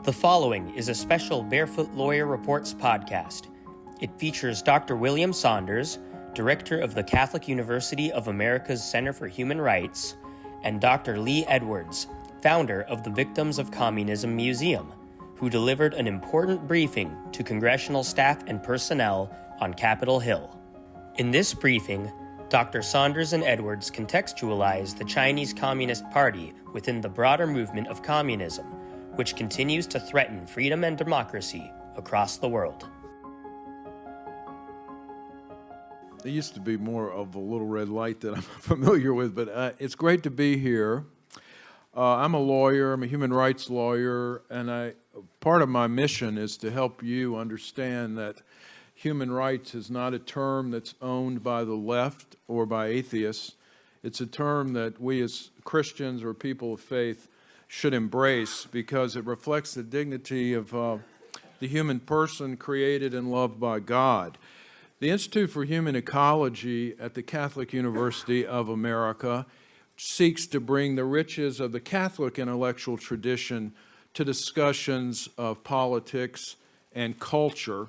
The following is a special Barefoot Lawyer Reports podcast. It features Dr. William Saunders, Director of the Catholic University of America's Center for Human Rights, and Dr. Lee Edwards, founder of the Victims of Communism Museum, who delivered an important briefing to congressional staff and personnel on Capitol Hill. In this briefing, Dr. Saunders and Edwards contextualize the Chinese Communist Party within the broader movement of communism, which continues to threaten freedom and democracy across the world. There used to be more of a little red light that I'm familiar with, but it's great to be here. I'm a lawyer, I'm a human rights lawyer, and part of my mission is to help you understand that human rights is not a term that's owned by the left or by atheists. It's a term that we as Christians or people of faith should embrace because it reflects the dignity of the human person created and loved by God. The Institute for Human Ecology at the Catholic University of America seeks to bring the riches of the Catholic intellectual tradition to discussions of politics and culture.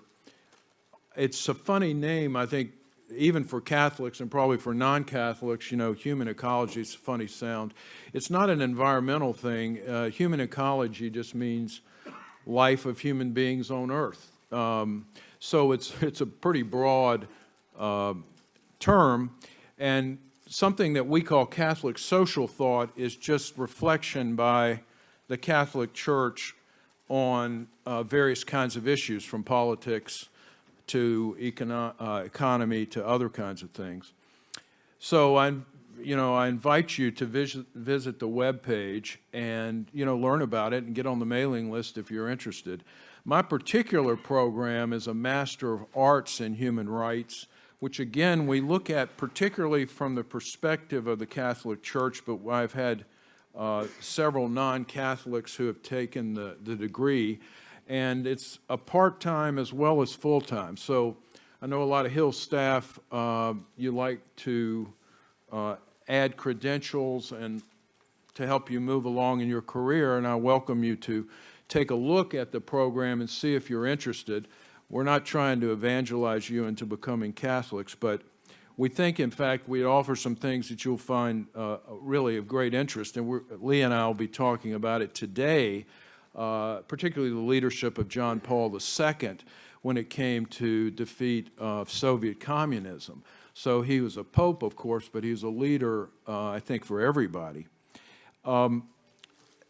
It's a funny name, I think, even for Catholics and probably for non-Catholics. You know, human ecology is a funny sound. It's not an environmental thing. Human ecology just means life of human beings on Earth. So it's a pretty broad term, and something that we call Catholic social thought is just reflection by the Catholic Church on various kinds of issues, from politics to economy to other kinds of things. So I invite you to visit the webpage and learn about it and get on the mailing list if you're interested. My particular program is a Master of Arts in Human Rights, which again we look at particularly from the perspective of the Catholic Church, but I've had several non-Catholics who have taken the degree, and it's a part-time as well as full-time. So I know a lot of Hill staff, you like to add credentials and to help you move along in your career, and I welcome you to take a look at the program and see if you're interested. We're not trying to evangelize you into becoming Catholics, but we think, in fact, we offer some things that you'll find really of great interest, and Lee and I will be talking about it today, particularly the leadership of John Paul II when it came to defeat of Soviet communism. So he was a pope, of course, but he was a leader, I think, for everybody.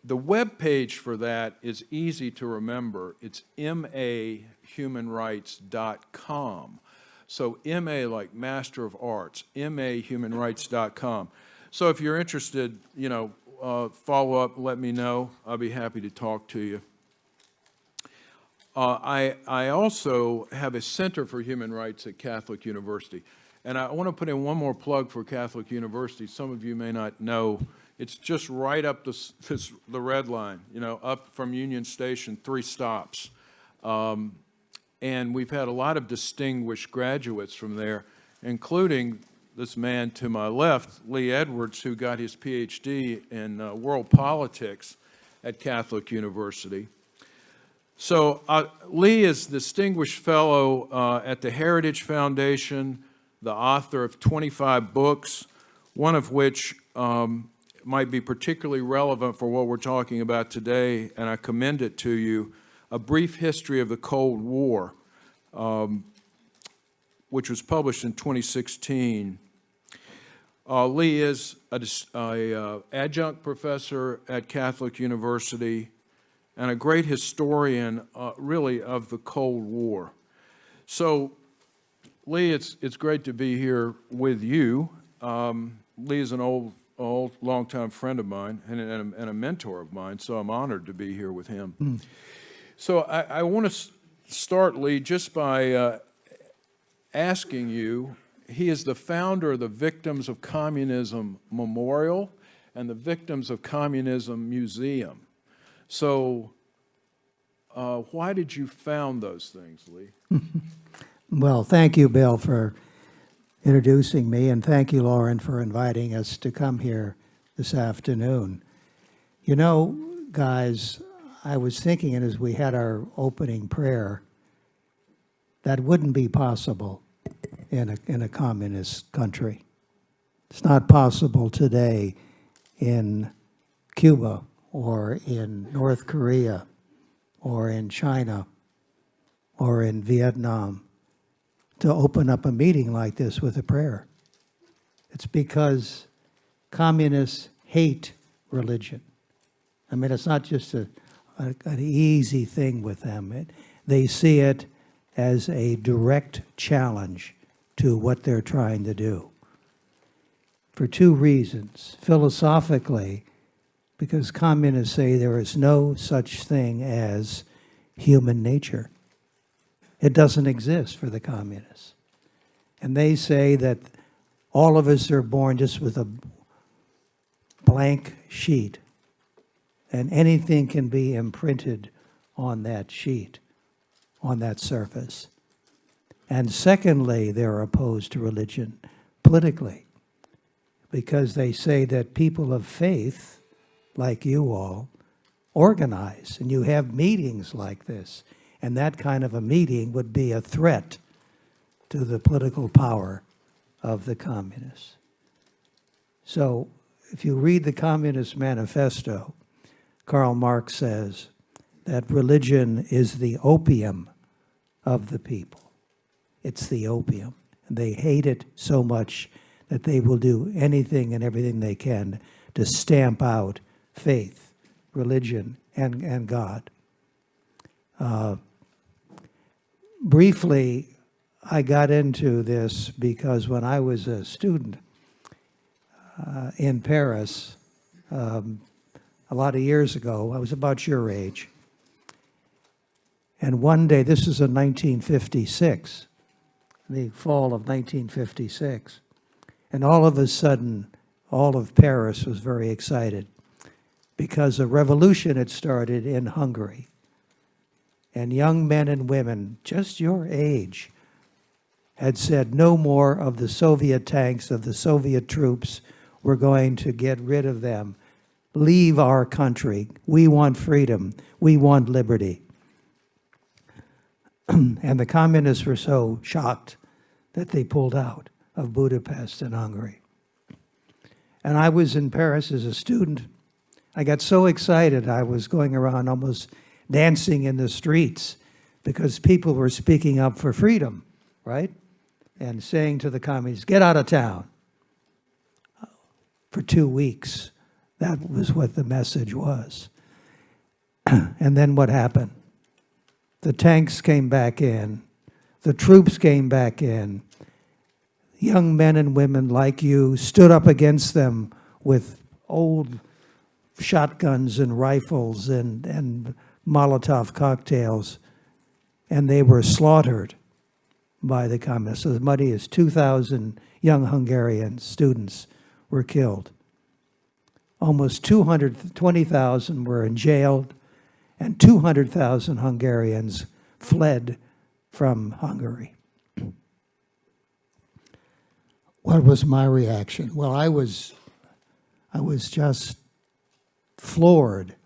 The web page for that is easy to remember. It's mahumanrights.com. So MA like Master of Arts, mahumanrights.com. So if you're interested, follow up, let me know. I'll be happy to talk to you. I also have a Center for Human Rights at Catholic University. And I want to put in one more plug for Catholic University. Some of you may not know. It's just right up the red line, up from Union Station, 3 stops. And we've had a lot of distinguished graduates from there, including this man to my left, Lee Edwards, who got his PhD in world politics at Catholic University. So Lee is Distinguished Fellow at the Heritage Foundation, the author of 25 books, one of which might be particularly relevant for what we're talking about today, and I commend it to you, A Brief History of the Cold War, which was published in 2016. Lee is an adjunct professor at Catholic University and a great historian, really, of the Cold War. So, Lee, it's great to be here with you. Lee is an old longtime friend of mine and a mentor of mine, so I'm honored to be here with him. So I want to start, Lee, just by asking you, he is the founder of the Victims of Communism Memorial and the Victims of Communism Museum. So why did you found those things, Lee? Well, thank you, Bill, for introducing me, and thank you, Lauren, for inviting us to come here this afternoon. You know, guys, I was thinking, and as we had our opening prayer, that wouldn't be possible in a communist country. It's not possible today in Cuba or in North Korea or in China or in Vietnam to open up a meeting like this with a prayer. It's because communists hate religion. I mean, it's not just an easy thing with them. They see it as a direct challenge to what they're trying to do. For two reasons. Philosophically, because communists say there is no such thing as human nature. It doesn't exist for the communists. And they say that all of us are born just with a blank sheet, and anything can be imprinted on that sheet, on that surface. And secondly, they're opposed to religion politically, because they say that people of faith, like you all, organize, and you have meetings like this, and that kind of a meeting would be a threat to the political power of the communists. So if you read the Communist Manifesto, Karl Marx says that religion is the opium of the people. It's the opium. And they hate it so much that they will do anything and everything they can to stamp out faith, religion, and God. Briefly, I got into this because when I was a student in Paris a lot of years ago, I was about your age, and one day, this is in 1956, the fall of 1956, and all of a sudden, all of Paris was very excited because a revolution had started in Hungary. And young men and women, just your age, had said no more of the Soviet tanks, of the Soviet troops. We're going to get rid of them. Leave our country. We want freedom. We want liberty. And the communists were so shocked that they pulled out of Budapest and Hungary. And I was in Paris as a student. I got so excited I was going around almost dancing in the streets because people were speaking up for freedom, right? And saying to the communists, get out of town. For 2 weeks, that was what the message was. And then what happened? The tanks came back in. The troops came back in. Young men and women like you stood up against them with old shotguns and rifles and Molotov cocktails, and they were slaughtered by the communists. As many as 2,000 young Hungarian students were killed. Almost 220,000 were in jail, and 200,000 Hungarians fled from Hungary. What was my reaction? Well, I was just floored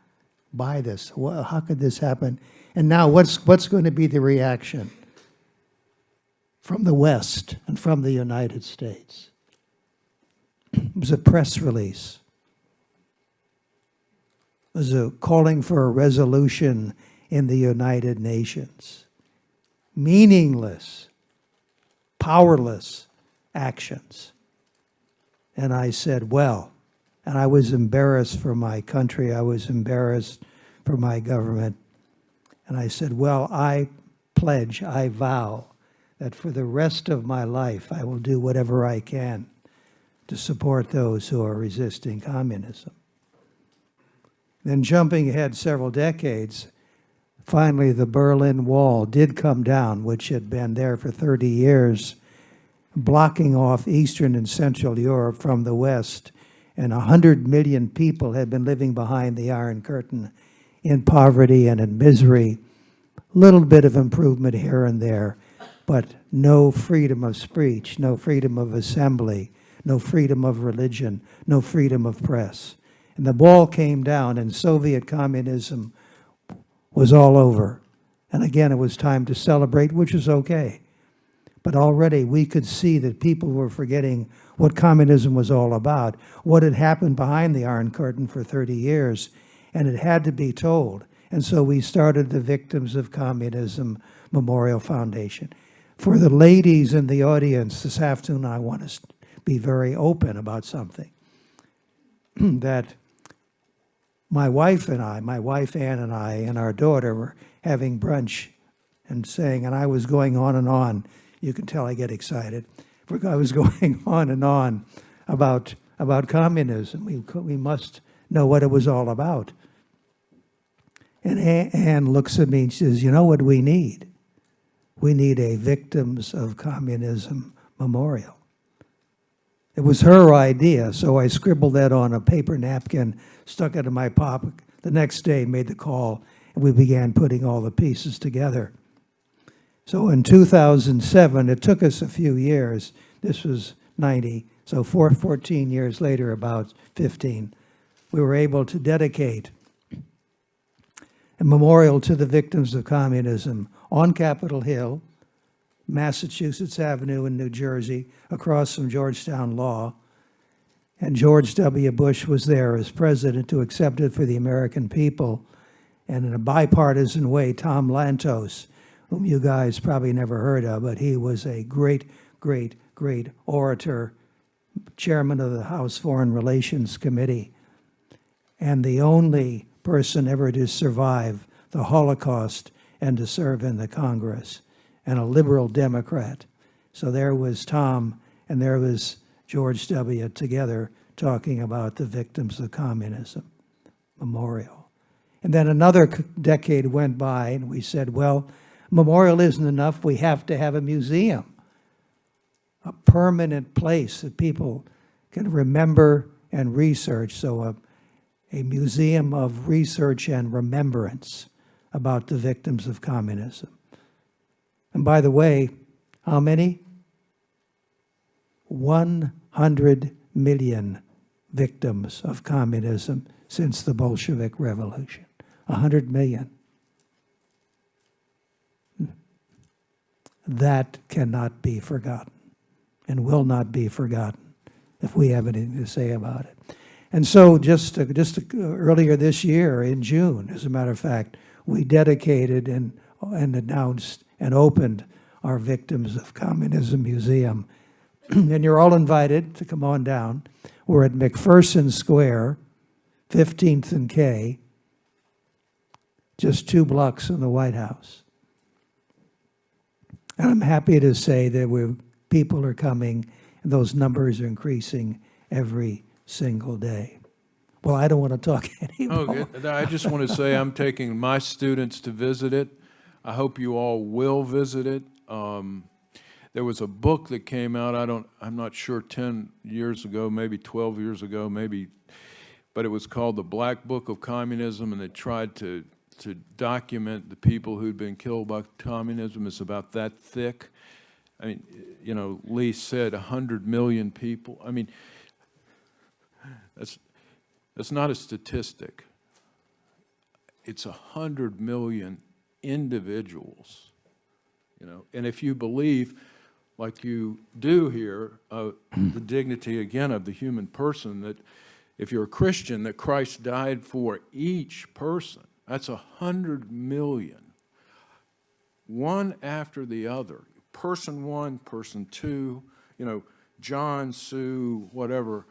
by this. Well, how could this happen? And now what's going to be the reaction from the West and from the United States? It was a press release. It was a calling for a resolution in the United Nations. Meaningless, powerless actions. And I said, well, and I was embarrassed for my country. I was embarrassed for my government. And I said, well, I pledge, I vow that for the rest of my life, I will do whatever I can to support those who are resisting communism. Then jumping ahead several decades, finally the Berlin Wall did come down, which had been there for 30 years, blocking off Eastern and Central Europe from the West. And 100 million people had been living behind the Iron Curtain in poverty and in misery. Little bit of improvement here and there, but no freedom of speech, no freedom of assembly, no freedom of religion, no freedom of press. And the wall came down, and Soviet communism was all over. And again, it was time to celebrate, which is okay. But already we could see that people were forgetting what communism was all about, what had happened behind the Iron Curtain for 30 years, and it had to be told. And so we started the Victims of Communism Memorial Foundation. For the ladies in the audience this afternoon, I want to be very open about something. That my wife Ann and I and our daughter were having brunch and saying, and I was going on and on. You can tell I get excited. I was going on and on about communism. We must know what it was all about. And Ann looks at me and says, you know what we need? We need a Victims of Communism Memorial. It was her idea, so I scribbled that on a paper napkin, stuck it in my pocket. The next day, made the call, and we began putting all the pieces together. So in 2007, it took us a few years. This was 90, so 14 years later, about 15, we were able to dedicate a memorial to the victims of communism on Capitol Hill, Massachusetts Avenue in New Jersey, across from Georgetown Law. And George W. Bush was there as president to accept it for the American people. And in a bipartisan way, Tom Lantos, whom you guys probably never heard of, but he was a great, great, great orator, chairman of the House Foreign Relations Committee, and the only person ever to survive the Holocaust and to serve in the Congress, and a liberal Democrat. So there was Tom and there was George W. together talking about the Victims of Communism Memorial. And then another decade went by and we said, well, memorial isn't enough, we have to have a museum, a permanent place that people can remember and research. So a museum of research and remembrance about the victims of communism. And by the way, how many? 100 million victims of communism since the Bolshevik Revolution. 100 million. That cannot be forgotten and will not be forgotten if we have anything to say about it. And so just earlier this year in June, as a matter of fact, we dedicated and announced and opened our Victims of Communism Museum. And you're all invited to come on down. We're at McPherson Square, 15th and K, just 2 blocks from the White House. And I'm happy to say that people are coming, and those numbers are increasing every single day. Well, I don't want to talk anymore. Oh, good. I just want to say I'm taking my students to visit it. I hope you all will visit it. There was a book that came out, I'm not sure, 10 years ago, maybe 12 years ago, but it was called The Black Book of Communism, and they tried to document the people who'd been killed by communism. It's about that thick. I mean, you know, Lee said 100 million people. I mean, that's not a statistic. It's 100 million individuals, you know. And if you believe, like you do here, the dignity, again, of the human person, that if you're a Christian, that Christ died for each person, that's 100 million, one after the other. Person one, person two, you know, John, Sue, whatever,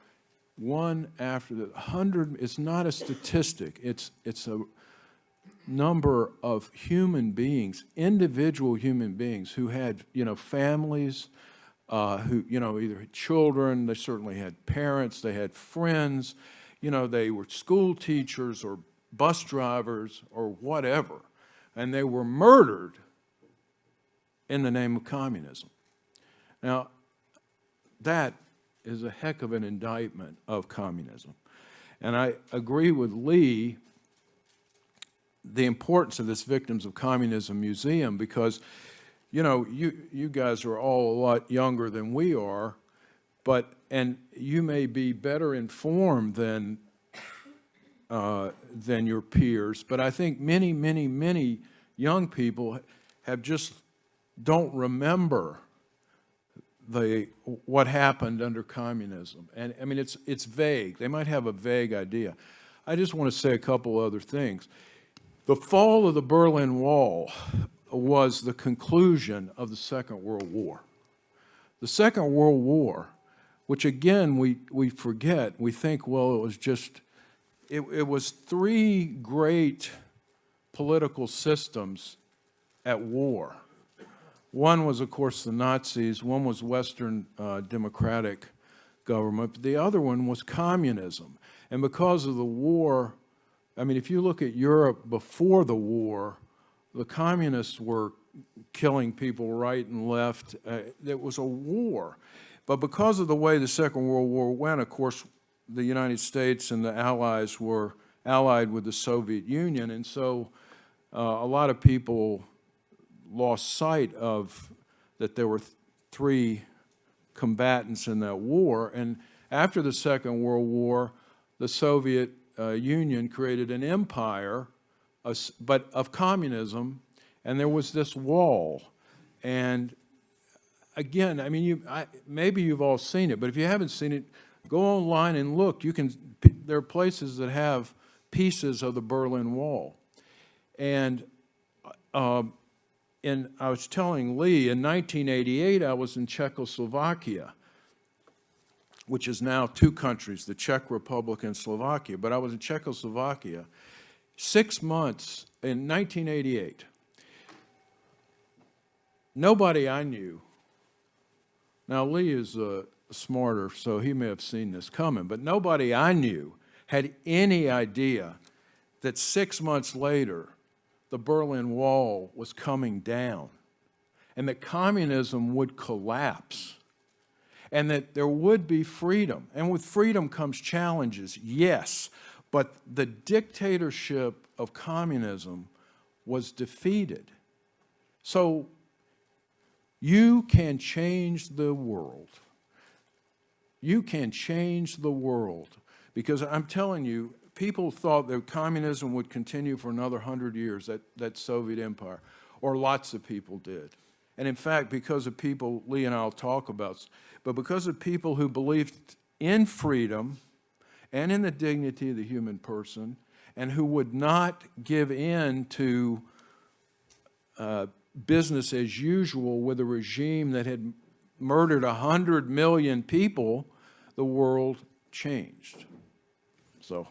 one after the 100. It's not a statistic. It's a number of human beings, individual human beings who had, you know, families, who, you know, either had children, they certainly had parents, they had friends, you know, they were school teachers or bus drivers or whatever, and they were murdered in the name of communism. Now, that is a heck of an indictment of communism. And I agree with Lee, the importance of this Victims of Communism Museum, because, you know, you guys are all a lot younger than we are, and you may be better informed than than your peers. But I think many, many, many young people have just don't remember what happened under communism. And I mean, it's vague. They might have a vague idea. I just want to say a couple other things. The fall of the Berlin Wall was the conclusion of the Second World War. The Second World War, which again we forget, we think, well, it was just, it was three great political systems at war. One was, of course, the Nazis, one was Western democratic government, but the other one was communism. And because of the war, I mean, if you look at Europe before the war, the communists were killing people right and left. It was a war. But because of the way the Second World War went, of course, the United States and the Allies were allied with the Soviet Union, and so a lot of people lost sight of that there were three combatants in that war. And after the Second World War, the Soviet Union created an empire, but of communism, and there was this wall. And again, I mean, maybe you've all seen it, but if you haven't seen it, go online and look. There are places that have pieces of the Berlin Wall. And I was telling Lee, in 1988, I was in Czechoslovakia, which is now two countries, the Czech Republic and Slovakia. But I was in Czechoslovakia 6 months in 1988. Nobody I knew, now Lee is smarter, so he may have seen this coming, but nobody I knew had any idea that 6 months later, the Berlin Wall was coming down, and that communism would collapse, and that there would be freedom. And with freedom comes challenges, yes, but the dictatorship of communism was defeated. So you can change the world. You can change the world, because I'm telling you, people thought that communism would continue for another 100 years, that Soviet empire, or lots of people did. And in fact, because of people Lee and I will talk about, but because of people who believed in freedom and in the dignity of the human person, and who would not give in to business as usual with a regime that had murdered 100 million people, the world changed. So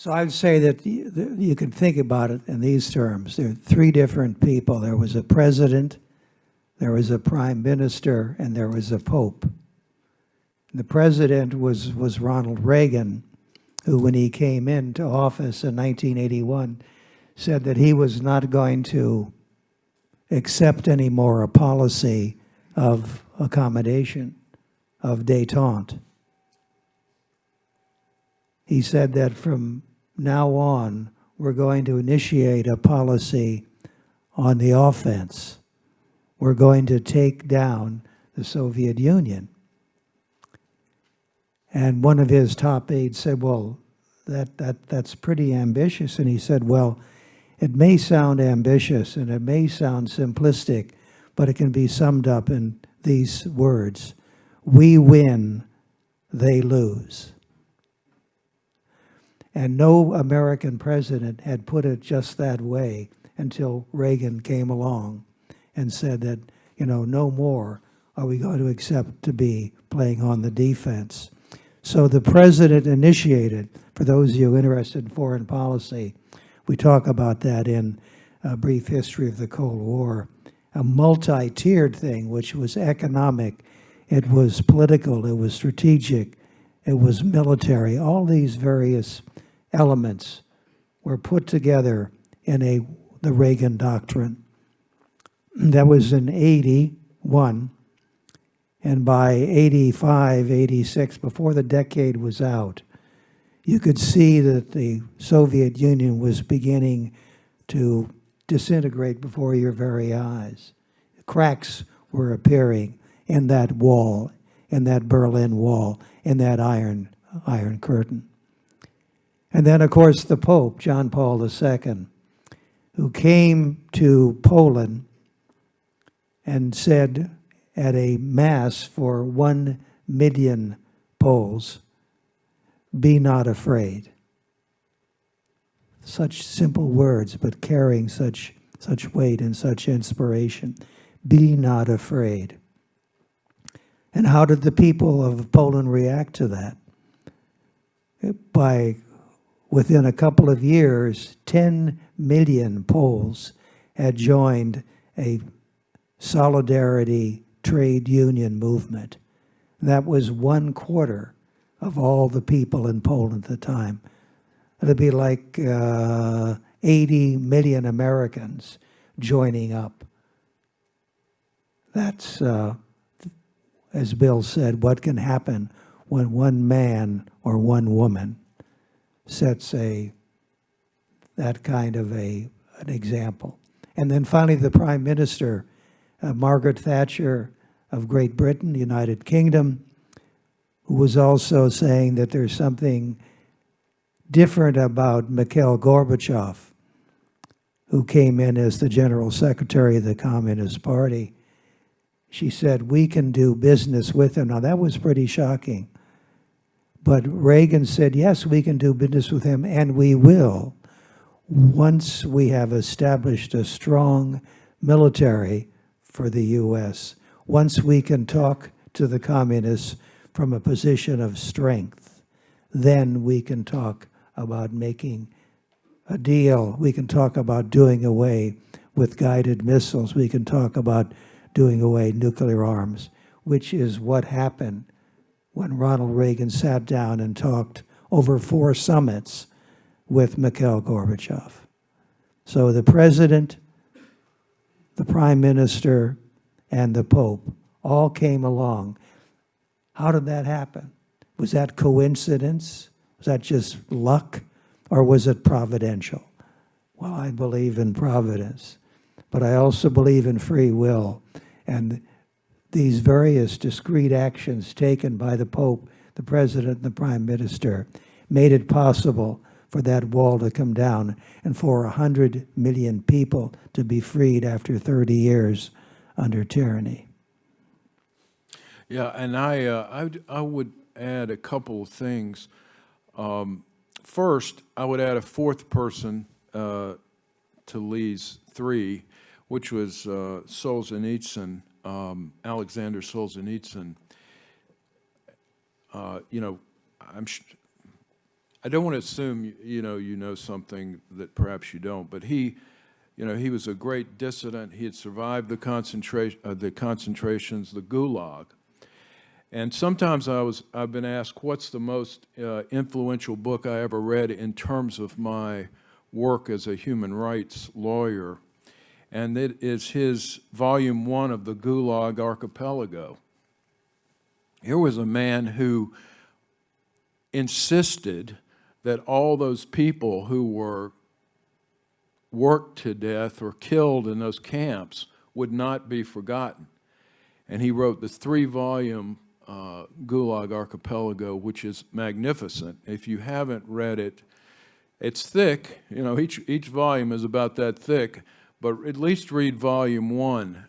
I'd say that you can think about it in these terms. There are three different people. There was a president, there was a prime minister, and there was a pope. The president was Ronald Reagan, who, when he came into office in 1981, said that he was not going to accept anymore a policy of accommodation, of détente. He said that from now on, we're going to initiate a policy on the offense. We're going to take down the Soviet Union. And one of his top aides said, well, that's pretty ambitious. And he said, well, it may sound ambitious and it may sound simplistic, but it can be summed up in these words: we win, they lose. And no American president had put it just that way until Reagan came along and said that, no more are we going to accept to be playing on the defense. So the president initiated, for those of you interested in foreign policy, we talk about that in A Brief History of the Cold War, a multi-tiered thing, which was economic, it was political, it was strategic, it was military. All these various elements were put together in the Reagan doctrine. That was in 81, and by 85, 86, before the decade was out, you could see that the Soviet Union was beginning to disintegrate before your very eyes. Cracks were appearing in that wall, in that Berlin Wall, in that iron curtain. And then, of course, the Pope, John Paul II, who came to Poland and said at a mass for 1 million Poles, "Be not afraid." Such simple words, but carrying such weight and such inspiration. Be not afraid. And how did the people of Poland react to that? Within a couple of years, 10 million Poles had joined a solidarity trade union movement. That was 1/4 of all the people in Poland at the time. It'd be like 80 million Americans joining up. That's, as Bill said, what can happen when one man or one woman sets that kind of an example. And then finally, the Prime Minister, Margaret Thatcher of Great Britain, the United Kingdom, who was also saying that there's something different about Mikhail Gorbachev, who came in as the General Secretary of the Communist Party. She said, "We can do business with him." Now, that was pretty shocking. But Reagan said, yes, we can do business with him, and we will, once we have established a strong military for the U.S., once we can talk to the communists from a position of strength, then we can talk about making a deal. We can talk about doing away with guided missiles. We can talk about doing away nuclear arms, which is what happened when Ronald Reagan sat down and talked over 4 summits with Mikhail Gorbachev. So the president, the prime minister, and the Pope all came along. How did that happen? Was that coincidence? Was that just luck? Or was it providential? Well, I believe in providence, but I also believe in free will. And these various discrete actions taken by the Pope, the President, and the Prime Minister made it possible for that wall to come down and for 100 million people to be freed after 30 years under tyranny. Yeah, and I would add a couple of things. First, I would add a 4th person to Lee's 3, which was Solzhenitsyn, Alexander Solzhenitsyn. You know, I don't want to assume you know something that perhaps you don't, but he was a great dissident. He had survived the concentrations, the Gulag. And sometimes I've been asked, what's the most influential book I ever read in terms of my work as a human rights lawyer? And it is his volume 1 of the Gulag Archipelago. Here was a man who insisted that all those people who were worked to death or killed in those camps would not be forgotten. And he wrote the 3-volume Gulag Archipelago, which is magnificent. If you haven't read it, it's thick. You know, each volume is about that thick, but at least read volume 1.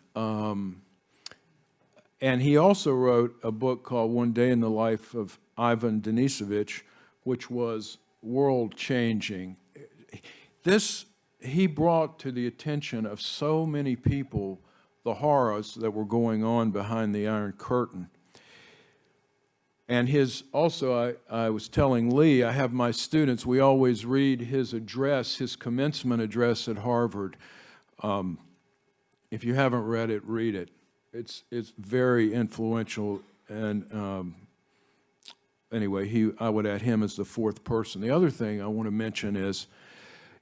And he also wrote a book called One Day in the Life of Ivan Denisovich, which was world-changing. He brought to the attention of so many people the horrors that were going on behind the Iron Curtain. And I was telling Lee, I have my students, we always read his address, his commencement address at Harvard. If you haven't read it, read it. It's very influential, and anyway, I would add him as the 4th person. The other thing I want to mention is,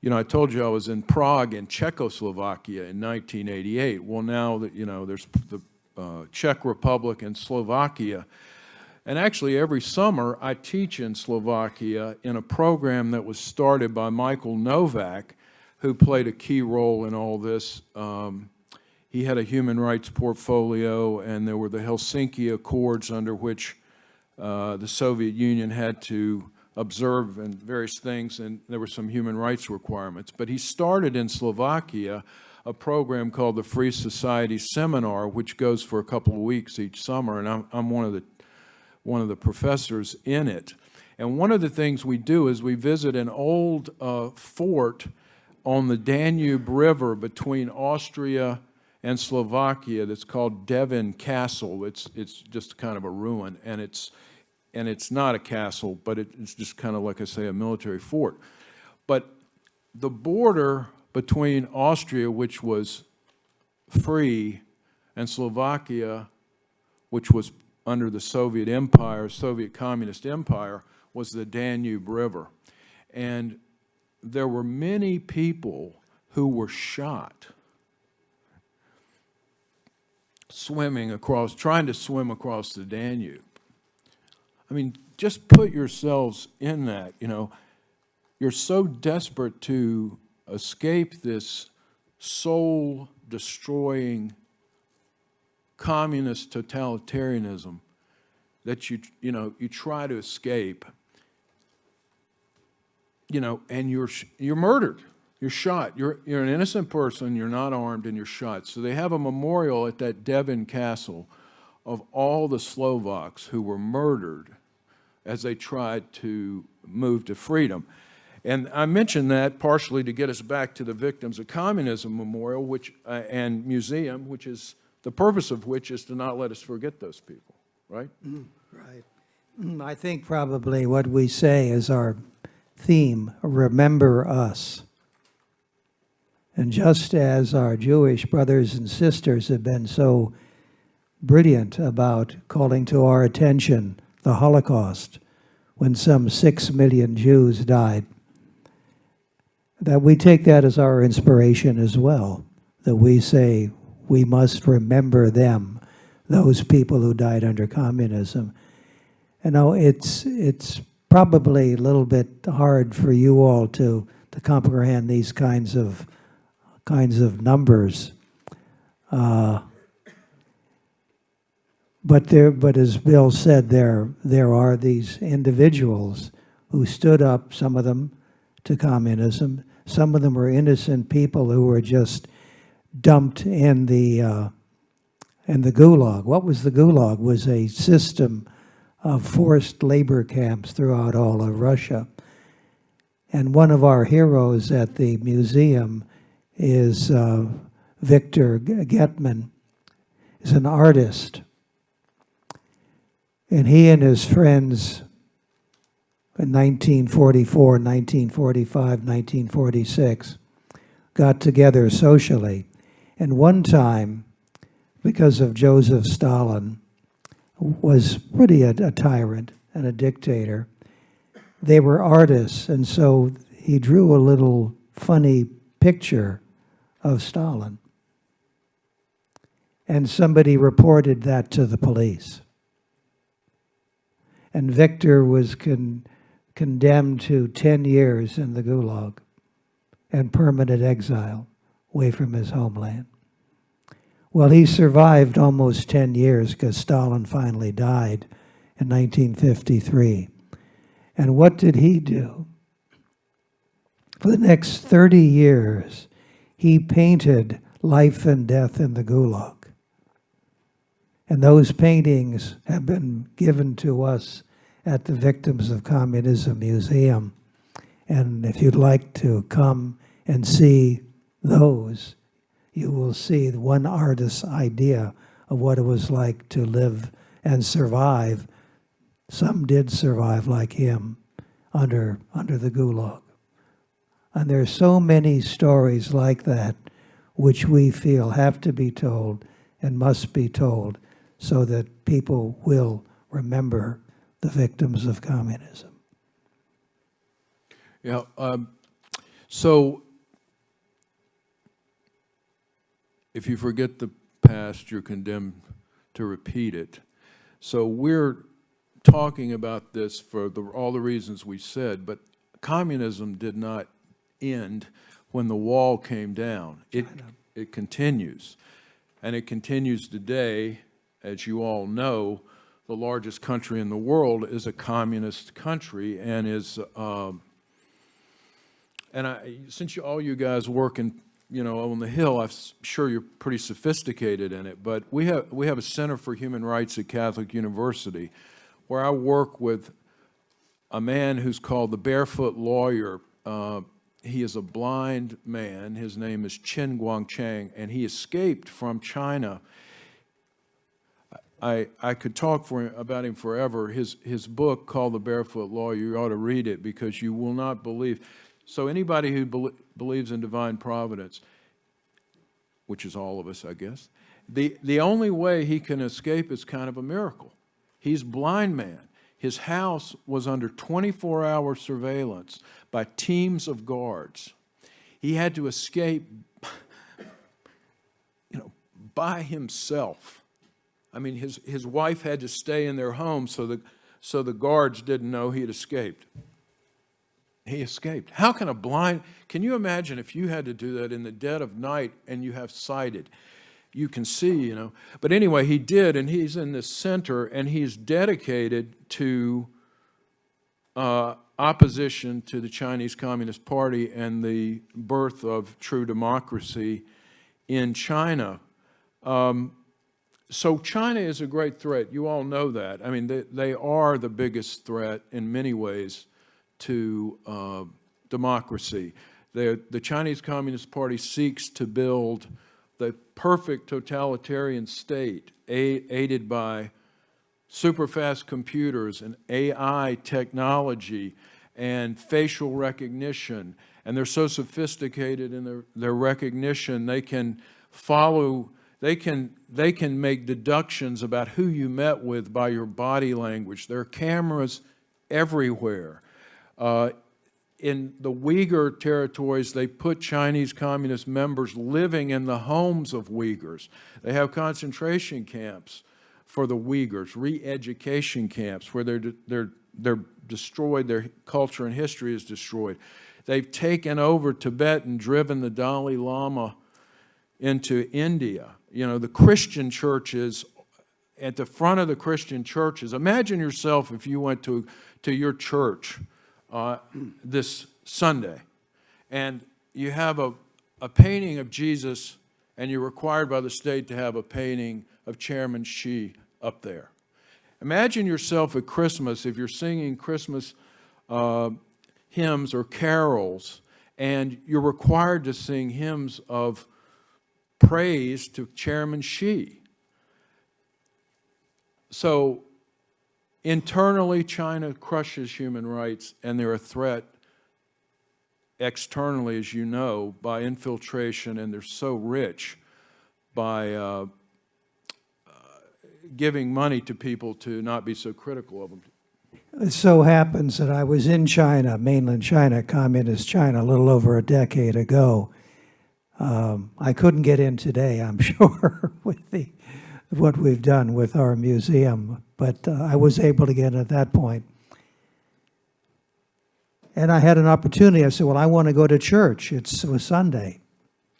I told you I was in Prague in Czechoslovakia in 1988. Well, now that, there's the Czech Republic and Slovakia. And actually, every summer, I teach in Slovakia in a program that was started by Michael Novak, who played a key role in all this. He had a human rights portfolio, and there were the Helsinki Accords under which the Soviet Union had to observe and various things, and there were some human rights requirements. But he started in Slovakia a program called the Free Society Seminar, which goes for a couple of weeks each summer, and I'm one of the professors in it. And one of the things we do is we visit an old fort on the Danube River between Austria and Slovakia that's called Devin Castle. It's just kind of a ruin, and it's not a castle, but it's just kind of, like I say, a military fort. But the border between Austria, which was free, and Slovakia, which was under the Soviet Empire, Soviet Communist Empire, was the Danube River. And there were many people who were shot trying to swim across the Danube. I mean, just put yourselves in that, you know. You're so desperate to escape this soul-destroying communist totalitarianism that you try to escape, and you're murdered. You're shot. You're an innocent person. You're not armed, and you're shot. So they have a memorial at that Devin Castle of all the Slovaks who were murdered as they tried to move to freedom. And I mention that partially to get us back to the Victims of Communism Memorial and Museum, which is the purpose of which is to not let us forget those people, right? Right. I think probably what we say is our theme, remember us. And just as our Jewish brothers and sisters have been so brilliant about calling to our attention the Holocaust, when some 6 million Jews died, that we take that as our inspiration as well, that we say we must remember them, those people who died under communism. You know, it's probably a little bit hard for you all to comprehend these kinds of numbers. But as Bill said, there are these individuals who stood up, some of them, to communism. Some of them were innocent people who were just dumped in the Gulag. What was the Gulag? It was a system of forced labor camps throughout all of Russia. And one of our heroes at the museum is Victor Getman. He's an artist. And he and his friends in 1944, 1945, 1946 got together socially. And one time, because of Joseph Stalin, was pretty a tyrant and a dictator, they were artists, and so he drew a little funny picture of Stalin. And somebody reported that to the police. And Victor was condemned to 10 years in the Gulag and permanent exile away from his homeland. Well, he survived almost 10 years because Stalin finally died in 1953. And what did he do? For the next 30 years, he painted life and death in the Gulag. And those paintings have been given to us at the Victims of Communism Museum. And if you'd like to come and see those, you will see one artist's idea of what it was like to live and survive. Some did survive like him under the Gulag. And there are so many stories like that which we feel have to be told and must be told so that people will remember the victims of communism. Yeah, so if you forget the past, you're condemned to repeat it. So we're talking about this for all the reasons we said, but communism did not end when the wall came down. It continues, and it continues today. As you all know, the largest country in the world, is a communist country, and is since all you guys work in, on the Hill, I'm sure you're pretty sophisticated in it. But we have a Center for Human Rights at Catholic University, where I work with a man who's called the Barefoot Lawyer. He is a blind man. His name is Chen Guangchang, and he escaped from China. I could talk about him forever. His book called The Barefoot Lawyer, you ought to read it, because you will not believe. So anybody who believes in divine providence, which is all of us, I guess, the only way he can escape is kind of a miracle. He's a blind man. His house was under 24-hour surveillance by teams of guards. He had to escape, by himself. I mean, his wife had to stay in their home so the guards didn't know he had escaped. He escaped. How can can you imagine if you had to do that in the dead of night and you have sighted? You can see, But anyway, he did, and he's in this center, and he's dedicated to opposition to the Chinese Communist Party and the birth of true democracy in China. So China is a great threat. You all know that. I mean, they are the biggest threat in many ways to democracy. The Chinese Communist Party seeks to build the perfect totalitarian state, aided by super-fast computers and AI technology and facial recognition. And they're so sophisticated in their recognition, they can follow, they can make deductions about who you met with by your body language. There are cameras everywhere. In the Uyghur territories, they put Chinese communist members living in the homes of Uyghurs. They have concentration camps for the Uyghurs, re-education camps where they're destroyed, their culture and history is destroyed. They've taken over Tibet and driven the Dalai Lama into India. The Christian churches, at the front of the Christian churches, imagine yourself if you went to your church this Sunday, and you have a painting of Jesus, and you're required by the state to have a painting of Chairman Xi up there. Imagine yourself at Christmas, if you're singing Christmas hymns or carols, and you're required to sing hymns of praise to Chairman Xi. So internally, China crushes human rights, and they're a threat externally, as you know, by infiltration, and they're so rich by giving money to people to not be so critical of them. It so happens that I was in China, mainland China, communist China, a little over a decade ago. I couldn't get in today, I'm sure, with what we've done with our museum, but I was able to get in at that point. And I had an opportunity. I said, well, I want to go to church. It was Sunday.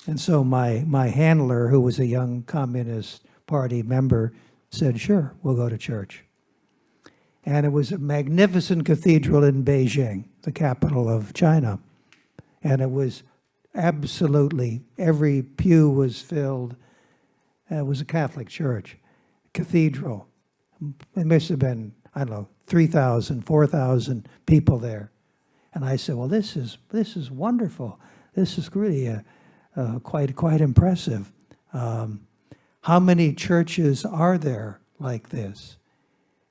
And so my handler, who was a young Communist Party member, said, sure, we'll go to church. And it was a magnificent cathedral in Beijing, the capital of China. And it was absolutely, every pew was filled. It was a Catholic church, cathedral. It must have been, I don't know, 3,000, 4,000 people there. And I said, well, this is wonderful. This is really quite impressive. How many churches are there like this?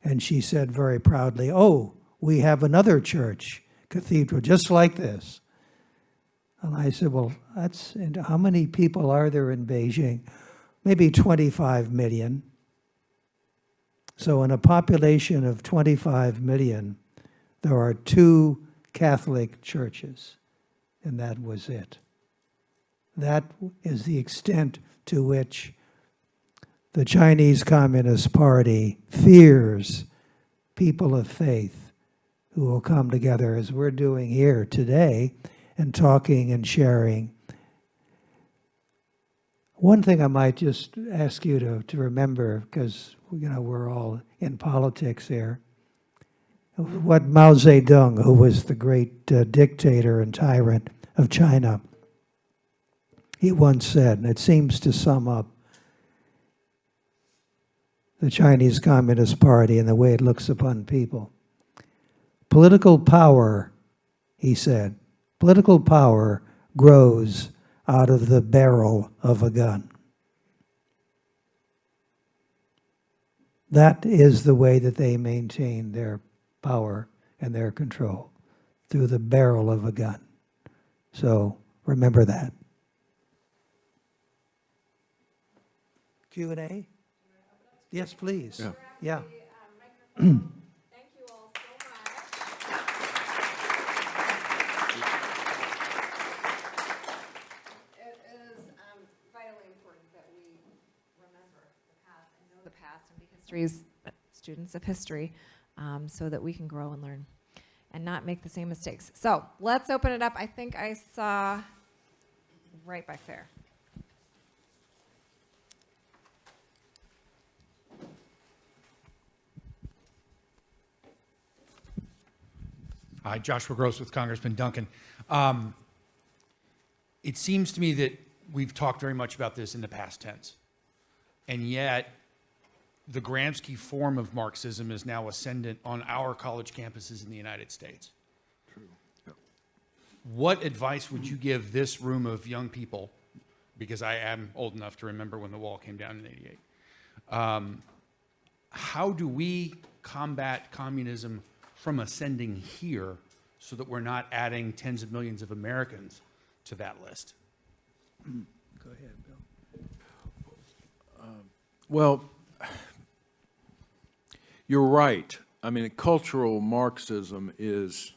And she said very proudly, oh, we have another church, cathedral, just like this. And I said, well, how many people are there in Beijing? Maybe 25 million. So in a population of 25 million, there are 2 Catholic churches, and that was it. That is the extent to which the Chinese Communist Party fears people of faith who will come together, as we're doing here today, and talking and sharing. One thing I might just ask you to remember, because we're all in politics here, what Mao Zedong, who was the great dictator and tyrant of China, he once said, and it seems to sum up the Chinese Communist Party and the way it looks upon people. Political power, he said, political power grows out of the barrel of a gun. That is the way that they maintain their power and their control, through the barrel of a gun. So remember that. Q&A? Yes, please. Yeah. Thank you all so much. It is vitally important that we remember the past and know the past and be students of history, so that we can grow and learn and not make the same mistakes. So let's open it up. I think I saw right back there. Hi, Joshua Gross with Congressman Duncan. It seems to me that we've talked very much about this in the past tense, and yet the Gramsci form of Marxism is now ascendant on our college campuses in the United States. True. Yep. What advice would you give this room of young people, because I am old enough to remember when the wall came down in '88, how do we combat communism from ascending here so that we're not adding tens of millions of Americans to that list? Go ahead, Bill. Well, you're right. I mean, cultural Marxism is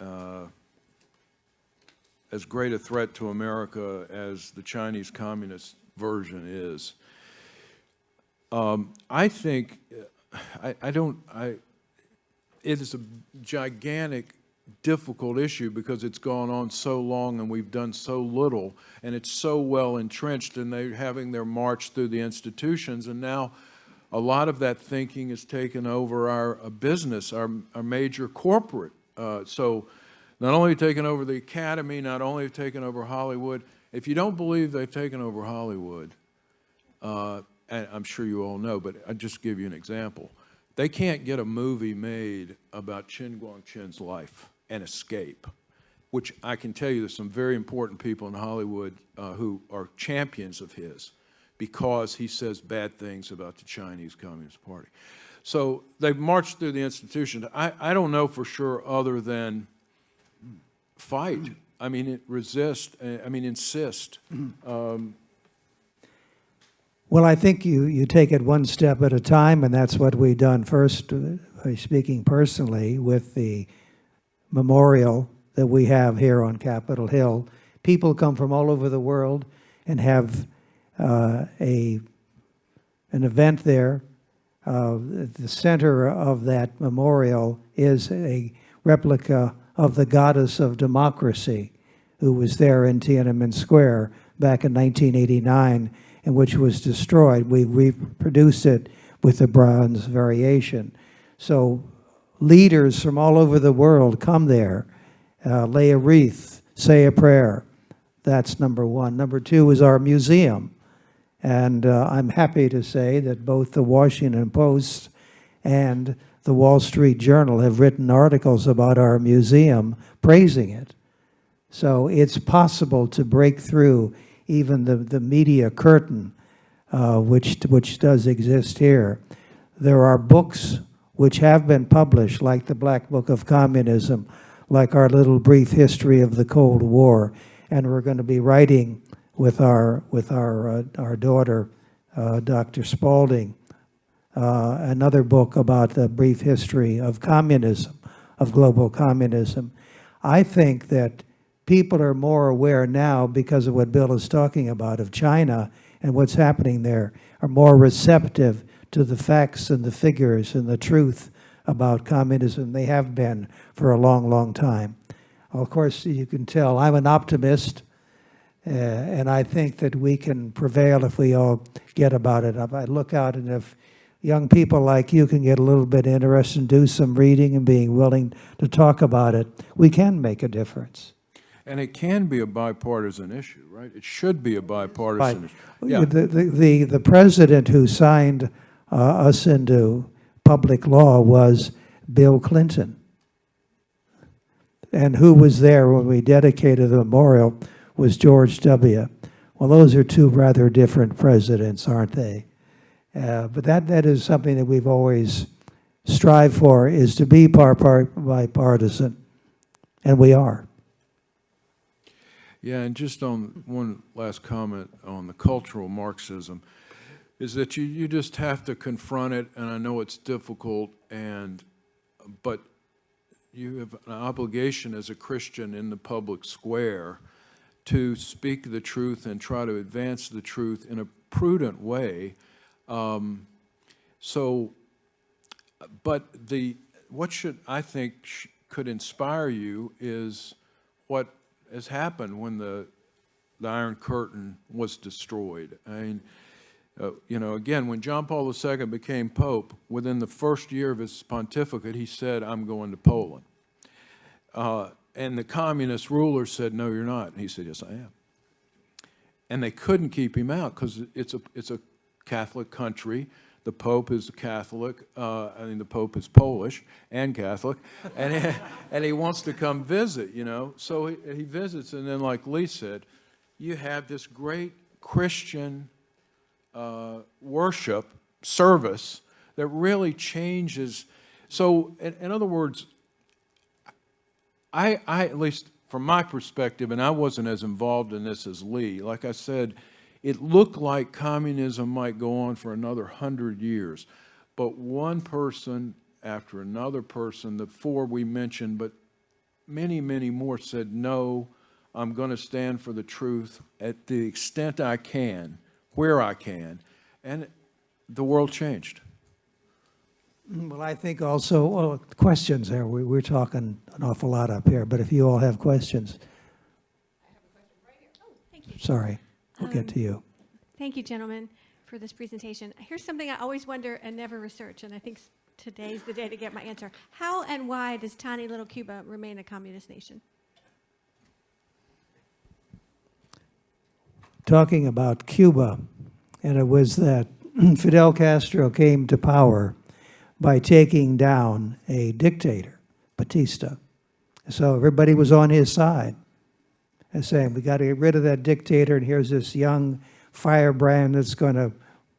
as great a threat to America as the Chinese communist version is. I think, it is a gigantic, difficult issue because it's gone on so long and we've done so little, and it's so well entrenched, and they're having their march through the institutions, and now a lot of that thinking has taken over our business, our major corporate. So not only taken over the academy, not only have taken over Hollywood. If you don't believe they've taken over Hollywood, and I'm sure you all know, but I'll just give you an example. They can't get a movie made about Qin Guangqin's life and escape, which I can tell you there's some very important people in Hollywood who are champions of his because he says bad things about the Chinese Communist Party. So they've marched through the institutions. I don't know for sure other than fight. I mean, resist, insist. Well, I think you take it one step at a time, and that's what we've done first, speaking personally, with the memorial that we have here on Capitol Hill. People come from all over the world and have an event there. At the center of that memorial is a replica of the goddess of democracy, who was there in Tiananmen Square back in 1989, and which was destroyed. We reproduced it with the bronze variation. So leaders from all over the world come there, lay a wreath, say a prayer. That's number one. Number two is our museum. And I'm happy to say that both the Washington Post and the Wall Street Journal have written articles about our museum praising it. So it's possible to break through even the media curtain, which does exist here. There are books which have been published, like the Black Book of Communism, like our little brief history of the Cold War, and we're going to be writing with our daughter, Dr. Spalding, another book about the brief history of communism, of global communism. I think that people are more aware now because of what Bill is talking about of China and what's happening there, are more receptive to the facts and the figures and the truth about communism. They have been for a long, long time. Of course, you can tell I'm an optimist, And I think that we can prevail if we all get about it. If I look out, and if young people like you can get a little bit interested and do some reading and being willing to talk about it, we can make a difference. And it can be a bipartisan issue, right? It should be a bipartisan Right. issue. Yeah. The president who signed us into public law was Bill Clinton. And who was there when we dedicated the memorial was George W. Well, those are two rather different presidents, aren't they? But that is something that we've always strived for, is to be bipartisan, and we are. Yeah, and just on one last comment on the cultural Marxism, is that you just have to confront it, and I know it's difficult, but you have an obligation as a Christian in the public square to speak the truth and try to advance the truth in a prudent way. But what should, I think, could inspire you is what has happened when the Iron Curtain was destroyed. I mean, again, when John Paul II became Pope, within the first year of his pontificate, he said, "I'm going to Poland." And the communist ruler said, "No, you're not." And he said, "Yes, I am." And they couldn't keep him out because it's a Catholic country. The Pope is Catholic. The Pope is Polish and Catholic, and he wants to come visit. So he visits, and then, like Lee said, you have this great Christian worship service that really changes. So, in other words, I at least from my perspective, and I wasn't as involved in this as Lee, like I said, it looked like communism might go on for another 100 years. But one person after another person, the four we mentioned, but many, many more said, "No, I'm going to stand for the truth at the extent I can, where I can." And the world changed. Well, I think also, questions there. We're talking an awful lot up here, but if you all have questions. I have a question right here. Oh, thank you. Sorry, we'll get to you. Thank you, gentlemen, for this presentation. Here's something I always wonder and never research, and I think today's the day to get my answer. How and why does tiny little Cuba remain a communist nation? Talking about Cuba, and it was that Fidel Castro came to power by taking down a dictator, Batista. So everybody was on his side and saying, we got to get rid of that dictator, and here's this young firebrand that's going to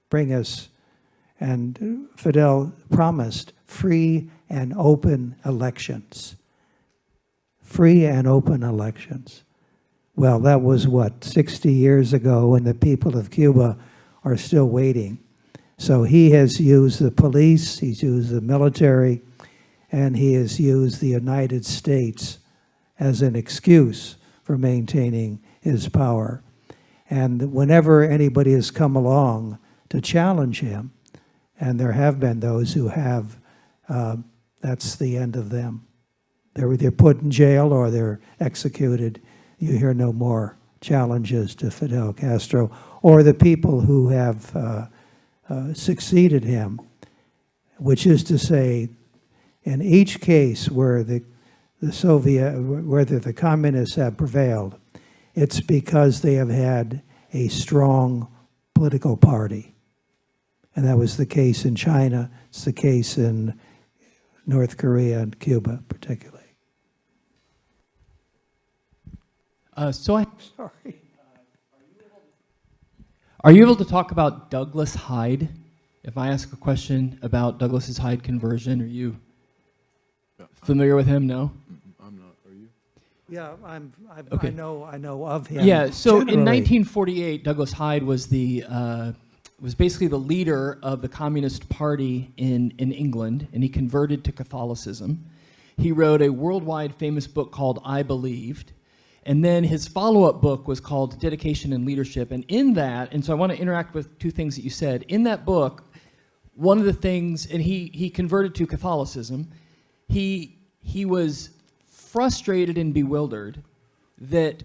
bring us. And Fidel promised free and open elections. Free and open elections. Well, that was, 60 years ago, and the people of Cuba are still waiting. So he has used the police, he's used the military, and he has used the United States as an excuse for maintaining his power. And whenever anybody has come along to challenge him, and there have been those who have, that's the end of them. They're either put in jail or they're executed. You hear no more challenges to Fidel Castro or the people who have succeeded him, which is to say, in each case where the communists have prevailed, it's because they have had a strong political party. And that was the case in China. It's the case in North Korea and Cuba, particularly. Sorry. Are you able to talk about Douglas Hyde? If I ask a question about Douglas's Hyde conversion, are you familiar with him? No? I'm not. Are you? Yeah, Okay. I know of him. Yeah, so in generally. 1948, Douglas Hyde was basically the leader of the Communist Party in England, and he converted to Catholicism. He wrote a worldwide famous book called I Believed, and then his follow-up book was called Dedication and Leadership. And in that, and so I want to interact with two things that you said. In that book, one of the things, and he converted to Catholicism, he was frustrated and bewildered that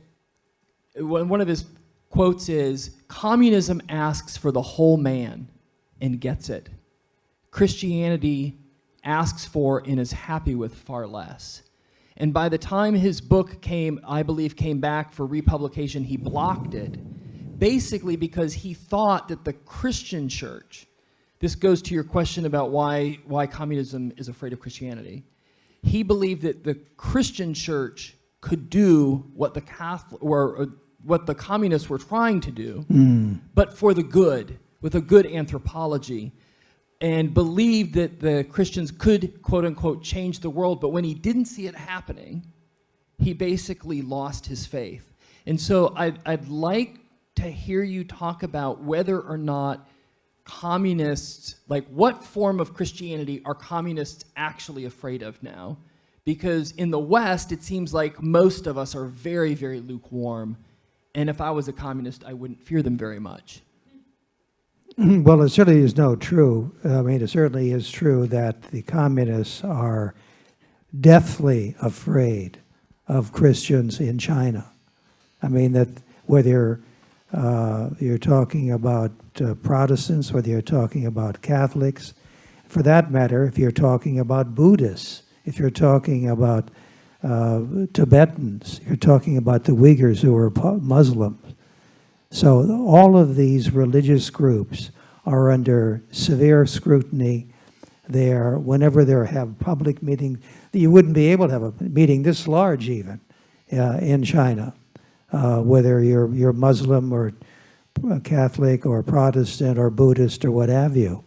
one of his quotes is, "Communism asks for the whole man and gets it. Christianity asks for and is happy with far less." And by the time his book came back for republication, he blocked it, basically because he thought that the Christian church, this goes to your question about why communism is afraid of Christianity. He believed that the Christian church could do what the Catholic or what the communists were trying to do, but for the good, with a good anthropology, and believed that the Christians could, quote unquote, change the world. But when he didn't see it happening, he basically lost his faith. And so I'd like to hear you talk about whether or not communists, like what form of Christianity are communists actually afraid of now? Because in the West, it seems like most of us are very, very lukewarm. And if I was a communist, I wouldn't fear them very much. Well, it certainly is true. I mean, it certainly is true that the communists are deathly afraid of Christians in China. I mean, that whether you're talking about Protestants, whether you're talking about Catholics, for that matter, if you're talking about Buddhists, if you're talking about Tibetans, you're talking about the Uyghurs who are Muslims. So all of these religious groups are under severe scrutiny. Whenever they have public meetings, you wouldn't be able to have a meeting this large even in China, whether you're Muslim or Catholic or Protestant or Buddhist or what have you.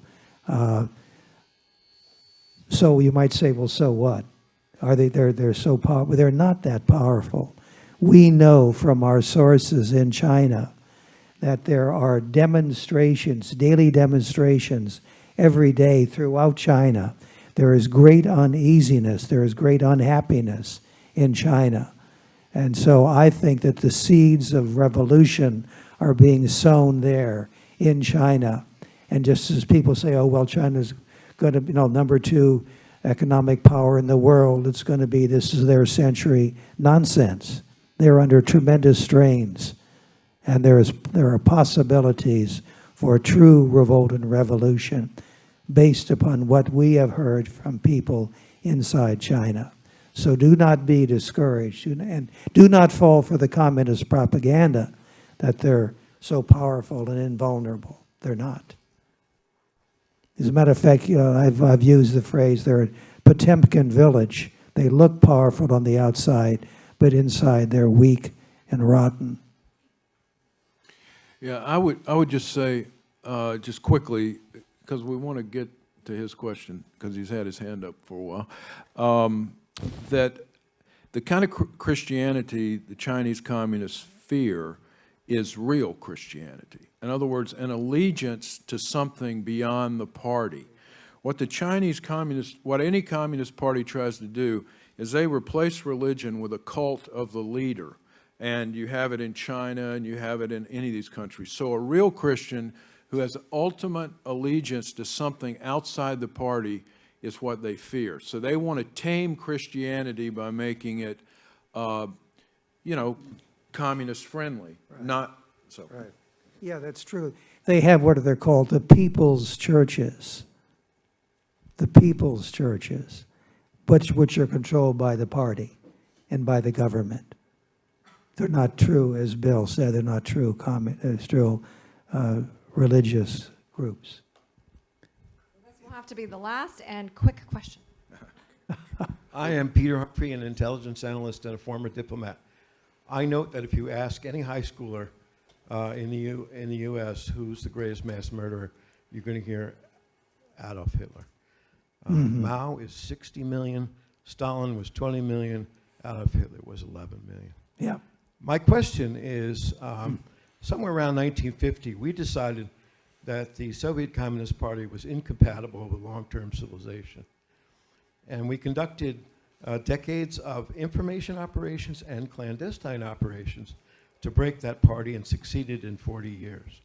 So you might say, well, so what? They're so powerful? They're not that powerful. We know from our sources in China that there are demonstrations, daily demonstrations, every day throughout China. There is great uneasiness, there is great unhappiness in China. And so I think that the seeds of revolution are being sown there in China. And just as people say, oh, well, China's going to be, number 2 economic power in the world, it's going to be, this is their century. Nonsense. They're under tremendous strains. And there are possibilities for true revolt and revolution based upon what we have heard from people inside China. So do not be discouraged, and do not fall for the communist propaganda that they're so powerful and invulnerable. They're not. As a matter of fact, I've used the phrase, they're a Potemkin village. They look powerful on the outside, but inside they're weak and rotten. Yeah, I would just say, just quickly, because we want to get to his question, because he's had his hand up for a while, that the kind of Christianity the Chinese communists fear is real Christianity. In other words, an allegiance to something beyond the party. What any communist party tries to do is they replace religion with a cult of the leader. And you have it in China, and you have it in any of these countries. So a real Christian who has ultimate allegiance to something outside the party is what they fear. So they want to tame Christianity by making it, communist friendly. Right. Not so. Right. Yeah, that's true. They have what they're called the people's churches. The people's churches, which are controlled by the party and by the government. They're not true, as Bill said, they're not true religious groups. This will have to be the last and quick question. I am Peter Humphrey, an intelligence analyst and a former diplomat. I note that if you ask any high schooler in the U.S. who's the greatest mass murderer, you're going to hear Adolf Hitler. Mao is 60 million, Stalin was 20 million, Adolf Hitler was 11 million. Yeah. My question is, somewhere around 1950, we decided that the Soviet Communist Party was incompatible with long-term civilization. And we conducted decades of information operations and clandestine operations to break that party, and succeeded in 40 years.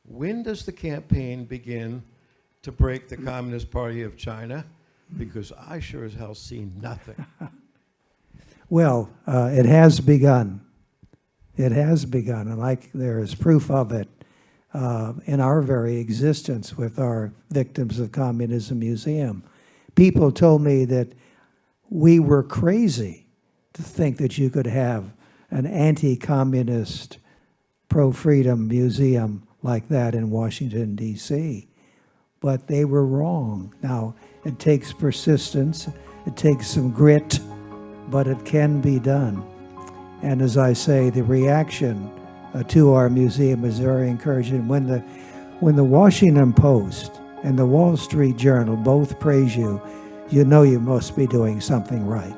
When does the campaign begin to break the Communist Party of China? Because I sure as hell see nothing. Well, it has begun. It has begun, and there is proof of it in our very existence with our Victims of Communism Museum. People told me that we were crazy to think that you could have an anti-communist, pro-freedom museum like that in Washington, D.C. But they were wrong. Now, it takes persistence, it takes some grit, but it can be done. And as I say, the reaction to our museum is very encouraging. When the Washington Post and the Wall Street Journal both praise you, you know you must be doing something right.